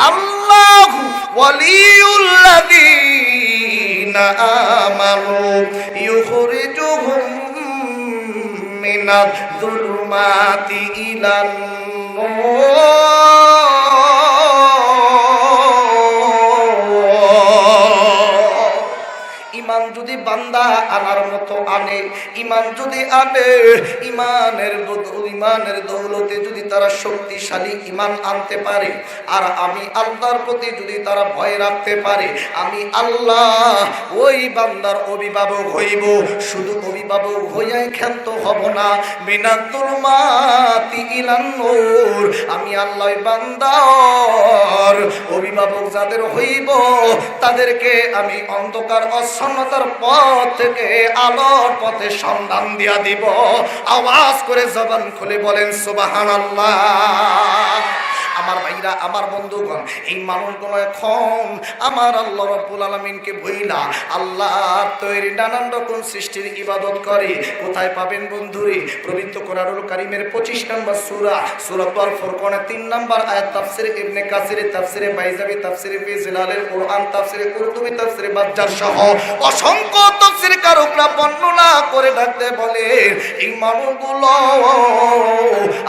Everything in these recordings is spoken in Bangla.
আল্লাহু ওয়ালিউল্লাযীনা আমানু ইউখরিজুহুম মিনাজ যুলুমাতি ইলান নূর। ইমান যদি বান্দা আনার মতো আনে, ইমান যদি আনে, ইমানের দৌলতে যদি তারা শক্তিশালী ইমান আনতে পারে, আর আমি আল্লাহর প্রতি যদি তারা ভয় রাখতে পারে, আমি আল্লাহ ওই বান্দার অভিভাবক হইব। শুধু অভিভাবক হইয়াই ক্ষান্ত হব না, মিনাজ যুলুমাতি ইলান নূর, আমি আল্লাহ বান্দার অভিভাবক যাদের হইব তাদেরকে আমি অন্ধকার অচ্ছন্নতার পথ থেকে আলোর পথে সন্ধান দিয়া দিব। আওয়াজ করে জবান খুলে বলেন সুবহানাল্লাহ। আমার ভাইরা, আমার বন্ধুগণ, এই মানুষগুলো এখন আমার আল্লাহ রাব্বুল আলামিনকে ভুইলা আল্লাহর তৈরি নানান রকম সৃষ্টির ইবাদত করে। কোথায় পাবেন বন্ধুরে? পবিত্র কোরআনুল কারীমের 25 নম্বর সূরা, সূরাতুল ফুরকানের 3 নম্বর আয়াত, তাফসীর ইবনে কাসির, তাফসীরে বাইজাবি, তাফসীরে ফি জিলালিল কুরআন, তাফসীরে কুরতুবী, তাফসীরে বাজ্জার সহ অসংখ্য তাফসীর কারকরা বর্ণনা করে ডাকতে বলে এই মানুষগুলো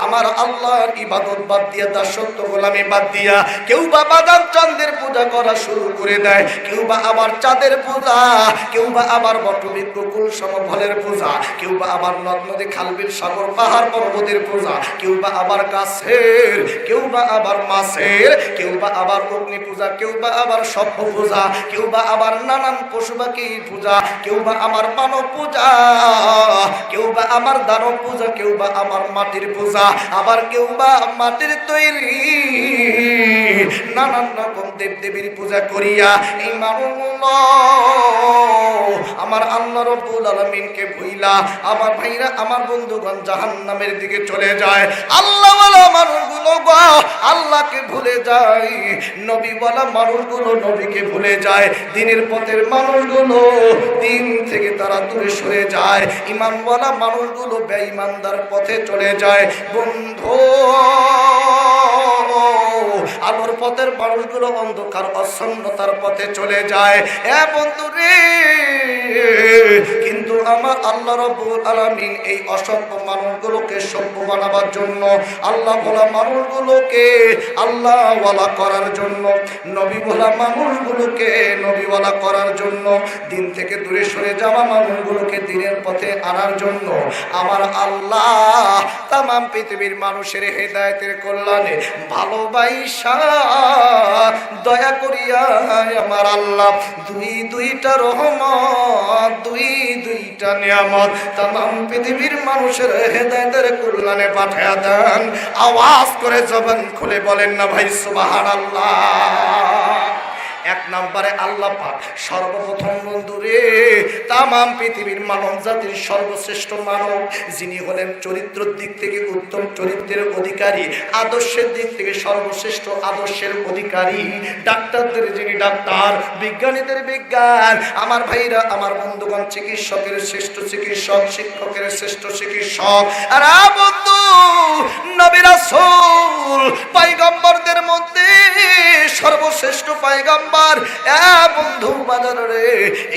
আমার আল্লাহর ইবাদত বাদ দিয়ে দাসত্ব গোলামি বাদ দিয়া কেউ বা বাদাম চাঁদের পূজা করা শুরু করে দেয়, কেউ বা আবার চাঁদের পূজা, কেউ বা আবার বটবৃক্ষ কুল সমফলের পূজা, কেউ বা আবার নদ নদী খালবিল সাগর পাহাড় পর্বতের পূজা, কেউ বা আবার গাছের, কেউ বা আবার মাছের, কেউ বা আবার অগ্নি পূজা, কেউ বা আবার সভ্য পূজা, কেউ বা আবার নানান পশু পাখি পূজা, কেউ বা আমার মানব পূজা, কেউ বা আমার দানব পূজা, কেউ বা আমার মাটির পূজা, আবার কেউ বা মাটির তৈরি নানান রকম দেব দেবীর পূজা করিয়া এই মানুষগুলো আমার আল্লাহ রাব্বুল আলামিনকে ভুইলা আমার ভাইরা, আমার বন্ধুগণ জাহান্নামের দিকে চলে যায়। আল্লাহওয়ালা মানুষগুলো আল্লাহকে ভুলে যায়, নবীওয়ালা মানুষগুলো নবীকে ভুলে যায়, দ্বীনের পথের মানুষগুলো দ্বীন থেকে তারা দূরে সরে যায়, ঈমানওয়ালা মানুষগুলো বেঈমানদার পথে চলে যায়। বন্ধু, আলোর পথের মানুষগুলো অন্ধকার অচ্ছন্নতার পথে চলে যায়। এ বন্ধু রে, কিন্তু আমার আল্লাহ রাব্বুল আলামিন এই অসভ্য মানুষগুলোকে সভ্য বানাবার জন্য, আল্লাহ বলা মানুষগুলোকে আল্লাহওয়ালা করার জন্য, নবী বলা মানুষগুলোকে নবীওয়ালা করার জন্য, দিন থেকে দূরে সরে যাওয়া মানুষগুলোকে দিনের পথে আনার জন্য আমার আল্লাহ তামাম পৃথিবীর মানুষের হেদায়েতের কল্যাণে ভালোবাসা দয়া করিয়া আমার আল্লাহ দুইটা রহমত, দুইটা নিয়ামত তামাম পৃথিবীর মানুষের হেদায়েতের কল্যাণে পাঠিয়ে দেন। আওয়াজ করে জবান খুলে বলেন না ভাই সুবহানাল্লাহ। এক নম্বরে আল্লাহ পাক সর্বপ্রথম বন্ধুরে তামাম পৃথিবীর মানব জাতির সর্বশ্রেষ্ঠ মানব, যিনি হলেন চরিত্রের দিক থেকে উত্তম চরিত্রের অধিকারী, আদর্শের দিক থেকে সর্বশ্রেষ্ঠ আদর্শের অধিকারী, ডাক্তারদের যিনি ডাক্তার, বিজ্ঞানীদের বিজ্ঞান, আমার ভাইরা, আমার বন্ধুগণ, চিকিৎসকের শ্রেষ্ঠ চিকিৎসক, শিক্ষকের শ্রেষ্ঠ চিকিৎসক, আর বন্ধু নবী রাসূল পয়গম্বরদের মধ্যে সর্বশ্রেষ্ঠ পয়গম্বর। বন্ধু বাজার রে,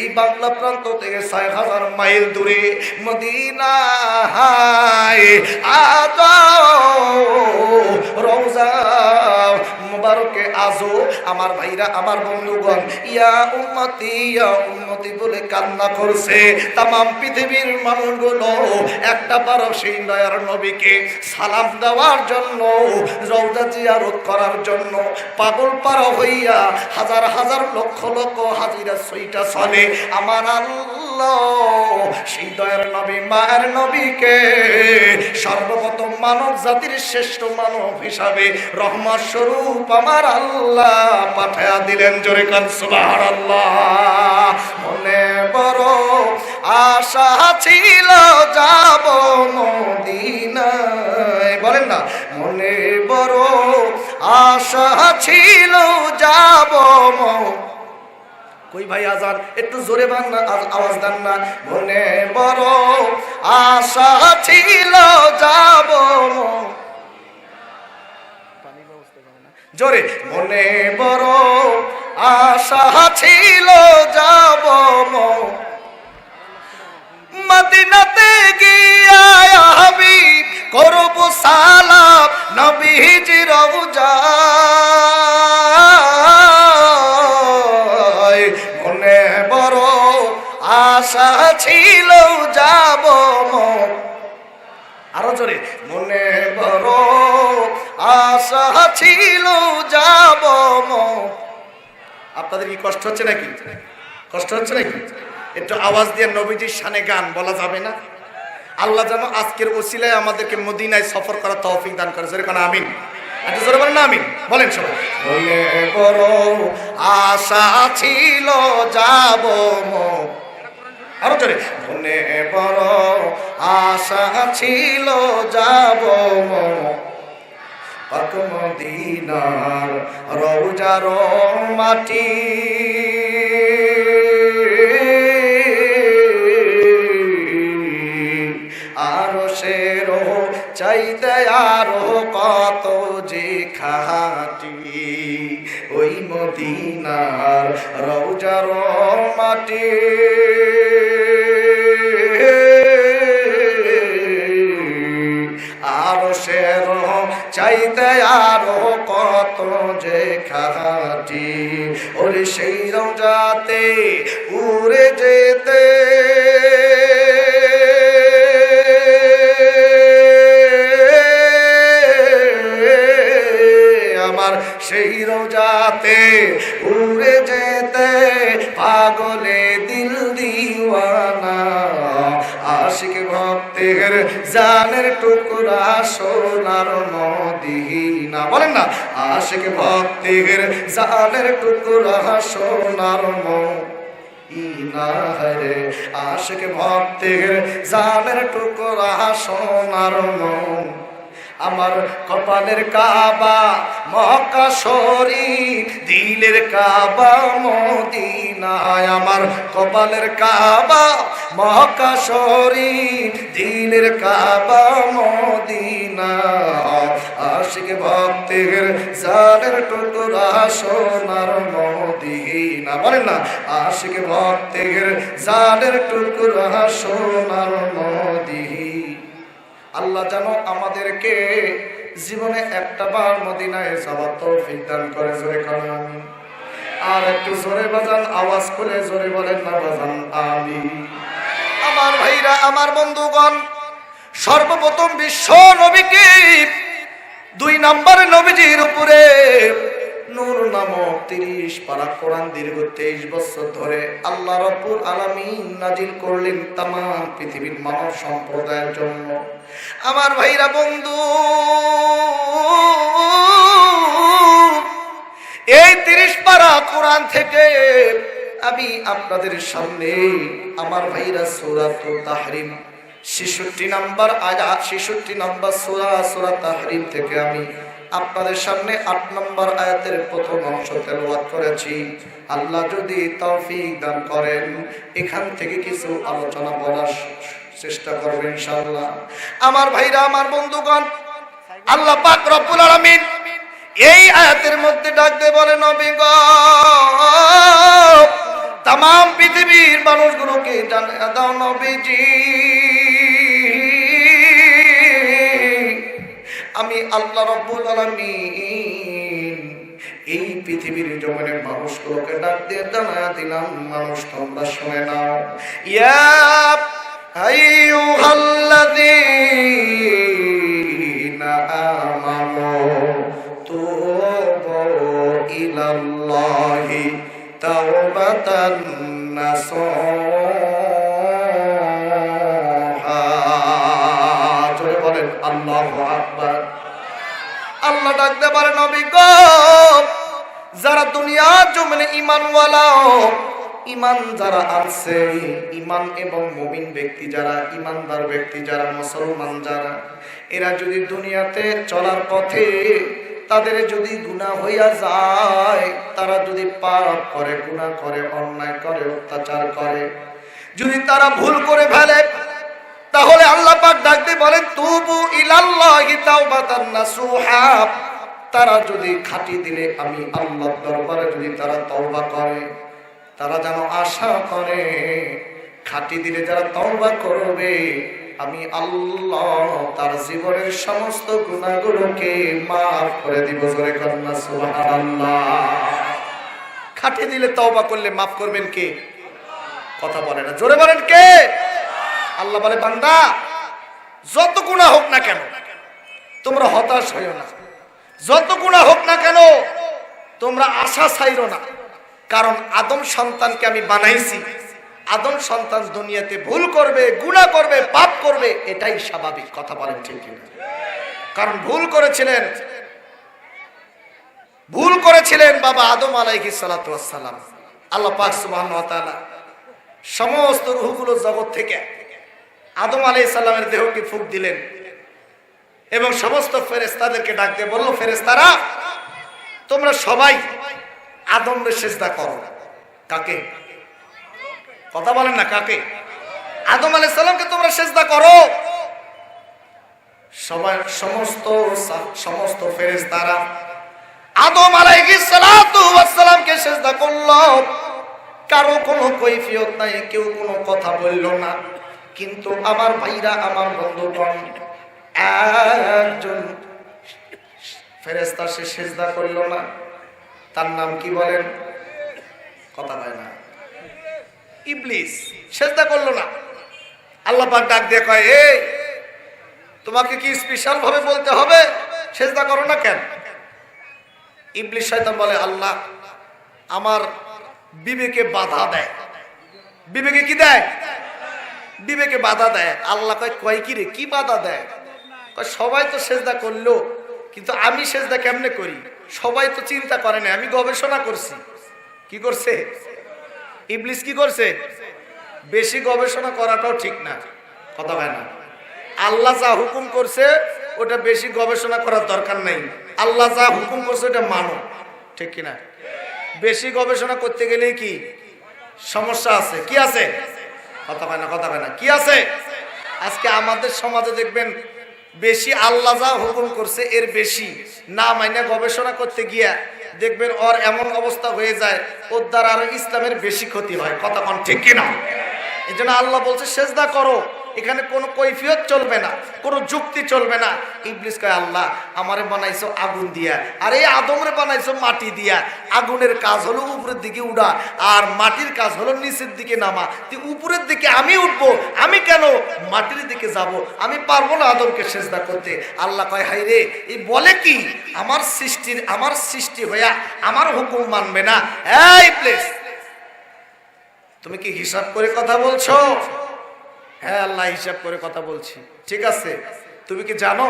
এই বাংলা প্রান্ত থেকে ৬০০০ মাইল দূরে মদিনায় রওজা মুবারকে আজো আমার ভাইরা, আমার বন্ধুগণ ইয়া উম্মতি বলে কান্না করছে তামাম পৃথিবীর মানুষগুলো। একটা বার সেই দয়ার নবীকে সালাম দেওয়ার জন্য, রওজা জিয়ারত করার জন্য পাগল পারা হইয়া হাজার হাজার লক্ষ লক্ষ হাজিরা সইটা চলে। আমার আল্লাহ সেই দয়ার নবী মায়ের নবীকে সর্বপ্রথম মানব জাতির শ্রেষ্ঠ মানব হিসাবে রহমত স্বরূপ আমার আল্লাহ পাঠায়া দিলেন। জোরে কান সুবহানাল্লাহ। মনে বড় আশা ছিল যাব মদিনায়, বলেন না, মনে বড় আশা ছিল যাব। কই ভাই আজান একটু জোরে বান না, আওয়াজ দেন না। মনে বড় আশা ছিল যাব, জোরে মনে বড় আশা ছিল যাব মদিনাতে গিয়া আমি করব সালাম নবীজির রওজায়। মনে বড় আশা ছিল যাব আরো জোরে মনে বড় আশা ছিল যাব। আপনাদের কি কষ্ট হচ্ছে নাকি? কষ্ট হচ্ছে নাকি? একটু আওয়াজ দিয়ে নবীজির শানে গান বলা যাবে না? আল্লাহ যেন আজকের ওসিলায় আমাদেরকে মদিনায় সফর করার তৌফিক দান করে। জোরে কোন আমিন। একটু জোরে বলেন না আমিন। বলেন সবাই। মনে বড় আশা ছিল যাব আরো জোরে মনে বড় আশা ছিল যাব পাক মদিনার রওজার মাটি আরো শেরো চাইতে আরো কত যে খাটি ওই মদিনার রওজার মাটি আরো শেরো চাইতে আরো কত যে খাটি ওরে সেই রওজাতে উড়ে যেতে আমার সেই রওজাতে উড়ে যেতে পাগলে দিল দিওয়ানা আশিক ভক্তের জানের টুকরা সোনার মদিনা। বলেন না আশিক ভক্তের জানের টুকরা সোনার মদিনা রে আশিক ভক্তের জানের টুকরা সোনার মদিনা। আমার কপালের কাবা মক্কা শরীফ দিলের কাবা মদিনা আমার কপালের কাবা মক্কা শরীফ দিলের কাবা মদিনা আশিক ভক্তের জানের টুকরা সোনার মদিনা। বলেন না আশিক ভক্তের জানের টুকরা সোনার মদিনা। আল্লাহ যেন আমাদেরকে জীবনে একটা বার মদিনায় যাওয়ার তৌফিক দান করে। জোরে কারণ আমিন। আর একটু জোরে বাজান, আওয়াজ করে জোরে বলেন না বাজান আমিন। আমার ভাইরা আমার বন্ধুগণ, সর্বপ্রথম বিশ্ব নবীকে 2 নম্বরে নবীজির উপরে নূর নামক 30 পারা কোরআন দীর্ঘ 23 বছর ধরে আল্লাহ রাব্বুল আলামিন নাজিল করলেন तमाम পৃথিবীর মানব সম্প্রদায়ের জন্য। আমার ভাইরা বন্ধু, এই 30 পারা কোরআন থেকে আমি আপনাদের সামনে আমার ভাইরা সূরাতুল তাহরিম 66 নম্বর আয়াত 66 নম্বর সূরা তাহরিম থেকে আমি আপনাদের সামনে 8 নম্বর আয়াতের প্রথম অংশ তেলাওয়াত করেছি। আল্লাহ যদি তৌফিক দান করেন এখান থেকে কিছু আলোচনা বলার চেষ্টা করব ইনশাআল্লাহ। আমার ভাইরা আমার বন্ধুগণ, আল্লাহ পাক রব্বুল আলামিন এই আয়াতের মধ্যে ডাক দিয়ে বলে নবী গো तमाम পৃথিবীর মানুষগুলোকে জানিয়ে দাও নবীজি আমি আল্লাহ রাব্বুল আলামিন এই পৃথিবীর জমিনের মানুষগুলোকে ডাক দিয়ে জানিয়ে দিলাম, মানুষ তোমরা শুনে নাও। ইয়া আইয়ুহাল্লাযীনা আমানু তুবু ইলাল্লাহি তাওবাতান নাসুহা। জোরে বলেন আল্লাহু আকবার। আল্লাহ ডাকতে পারে নবী গো যারা দুনিয়ার জমিনে ঈমানওয়ালা ঈমান যারা আছে, ঈমান এবং মুমিন ব্যক্তি যারা, ঈমানদার ব্যক্তি যারা, মুসলমান যারা, এরা যদি দুনিয়াতে চলার পথে তাদের যদি গুনাহ হইয়া যায়, তারা যদি পাপ করে, গুনাহ করে, অন্যায় করে, অত্যাচার করে, যদি তারা ভুল করে ফেলে, তাহলে আল্লাহ পাক ডাকতে বলেন তুবু ইলাল্লাহি তাওবাতান নাসুহা। তারা যদি খাঁটি দিলে আমি আল্লাহর দরবারে যদি তারা তওবা করে, তারা যেন আশা করে খাঁটি দিলে যারা তওবা করবে আমি আল্লাহ তার জীবনের সমস্ত গুনাহগুলোকে মাফ করে দিব। জোরে কন্যা সুবহানাল্লাহ। খাঁটি দিলে তওবা করলে মাফ করবেন কে? কথা বলে না, জোরে বলেন কে? আল্লাহ বলে বান্দা যত গুনাহ হোক না কেন তোমরা হতাশ হইও না, যত গুনাহ হোক না কেন তোমরা আশা ছাইরো না, কারণ আদম সন্তানকে আমি বানাইছি। আদম সন্তান দুনিয়াতে ভুল করবে, গুনাহ করবে, পাপ করবে, এটাই স্বাভাবিক। কথা বলেন ঠিক কিনা? কারণ ভুল করেছিলেন বাবা আদম আলাইহিস সালাতু ওয়াস সালাম। আল্লাহ পাক সুবহানাহু ওয়া তাআলা সমস্ত রূহগুলো জগৎ থেকে আদম আলাইহিস সালামের দেহকে ফুঁক দিলেন এবং সমস্ত ফেরেশতাদেরকে ডাক দিয়ে বলল, ফেরেশতারা তোমরা সবাই আদমকে সিজদা করো। কাকে? কথা বলেন না, কাকে? আদম আলাইহিস সালামকে তোমরা সিজদা করো। সবাই সমস্ত ফেরেশতারা আদম আলাইহিস সালাতু ওয়াস সালামকে সিজদা করলো। কারো কোনো কৈফিয়ত নাই, কেউ কোনো কথা বলল না। কিন্তু আমার ভাইরা, আমার বন্ধুগণ, একজন ফেরেশতা সে সিজদা করল না। তার নাম কি বলেন? কথা বলে না, ইবলিস। সিজদা করলো না। আল্লাহ পাক ডাক দিয়ে কয়, এই তোমাকে কি স্পেশাল ভাবে বলতে হবে সিজদা করো না কেন? ইবলিস শয়তান বলে, আল্লাহ আমার বিবেকে বাধা দেয়। বিবেকে কি দেয়? বিবেকে বাধা দেয়। আল্লাহ কয় কি রে, কি বাধা দেয়? সবাই তো সিজদা করলো, কিন্তু আমি সিজদা কেমনে করি? সবাই তো চিন্তা করে না, আমি গবেষণা করছি। কি করছে ইবলিস? কি করছে? বেশি গবেষণা করাটাও ঠিক না। কথা হয় না। আল্লাহ যা হুকুম করছে ওটা বেশি গবেষণা করার দরকার নেই। আল্লাহ যা হুকুম করছে ওটা মানো, ঠিক কিনা? বেশি গবেষণা করতে গেলেই কি সমস্যা আছে? কি আছে? কথা হয় না, কথা হয় না, কি আছে? আজকে আমাদের সমাজে দেখবেন বেশি আল্লাহ যা হুকুম করছে এর বেশি না মাইনে গবেষণা করতে গিয়া দেখবেন ওর এমন অবস্থা হয়ে যায়, ওর দ্বারা আরো ইসলামের বেশি ক্ষতি হয়। কথা কোন ঠিক কিনা? এই জন্য আল্লাহ বলছে সিজদা করো। এখানে কোনো কৈফিয়ত চলবে না, কোনো যুক্তি চলবে না। ইবলিস কয়, আল্লাহ আমারে বানাইছো আগুন দিয়া, আর এই আদমরে বানাইছো মাটি দিয়া। আগুনের কাজ হলো উপরের দিকে উঠা, আর মাটির কাজ হলো নিচের দিকে নামা। উপরের দিকে আমি উঠবো, আমি কেন মাটির দিকে যাব? আমি পারবো না আদমকে সিজদা করতে। আল্লাহ কয়, হাই রে, এই বলে কি আমার সৃষ্টি হইয়া আমার হুকুম মানবে না? এই ইবলিস, তুমি কি হিসাব করে কথা বলছো? হ্যাঁ আল্লাহ, হিসাব করে কথা বলছি। ঠিক আছে, তুমি কি জানো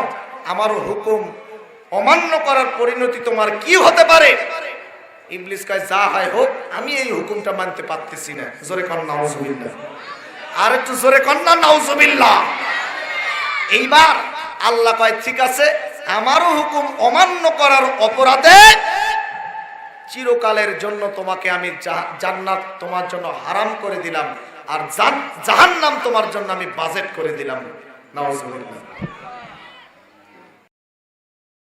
আমার হুকুম অমান্য করার পরিণতি তোমার কি হতে পারে? ইবলিস কয়, যা হয় হোক, আমি এই হুকুমটা মানতে পারতেছি না। জোরে কর নাউজুবিল্লাহ। আর একটু জোরে কর না নাউজুবিল্লাহ। এইবার আল্লাহ কয়, ঠিক আছে, আমারও হুকুম অমান্য করার অপরাধে চিরকালের জন্য তোমাকে আমি জান্নাত তোমার জন্য হারাম করে দিলাম, আর জাহান্নাম তোমার জন্য আমি বাজেট করে দিলাম। নাউজুবিল্লাহ।